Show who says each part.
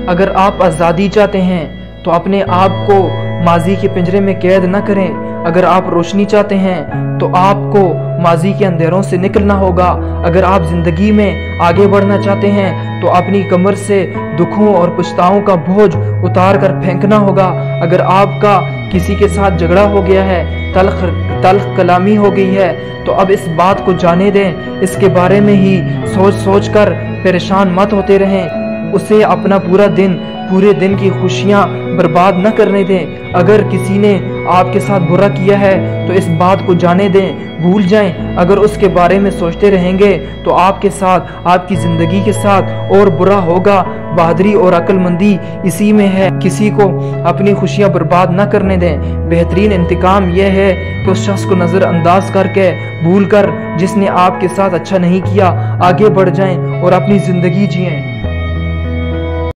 Speaker 1: اگر آپ آزادی چاہتے ہیں تو اپنے آپ کو ماضی کے پنجرے میں قید نہ کریں۔ اگر آپ روشنی چاہتے ہیں تو آپ کو ماضی کے اندھیروں سے نکلنا ہوگا۔ اگر آپ زندگی میں آگے بڑھنا چاہتے ہیں تو اپنی کمر سے دکھوں اور پچھتاؤں کا بوجھ اتار کر پھینکنا ہوگا۔ اگر آپ کا کسی کے ساتھ جھگڑا ہو گیا ہے، تلخ کلامی ہو گئی ہے، تو اب اس بات کو جانے دیں، اس کے بارے میں ہی سوچ کر پریشان مت ہوتے رہیں۔ اسے اپنا پورے دن کی خوشیاں برباد نہ کرنے دیں۔ اگر کسی نے آپ کے ساتھ برا کیا ہے تو اس بات کو جانے دیں، بھول جائیں۔ اگر اس کے بارے میں سوچتے رہیں گے تو آپ کے ساتھ، آپ کی زندگی کے ساتھ اور برا ہوگا۔ بہادری اور عقل مندی اسی میں ہے، کسی کو اپنی خوشیاں برباد نہ کرنے دیں۔ بہترین انتقام یہ ہے کہ اس شخص کو نظر انداز کر کے، بھول کر، جس نے آپ کے ساتھ اچھا نہیں کیا، آگے بڑھ جائیں اور اپنی زندگی جئیں۔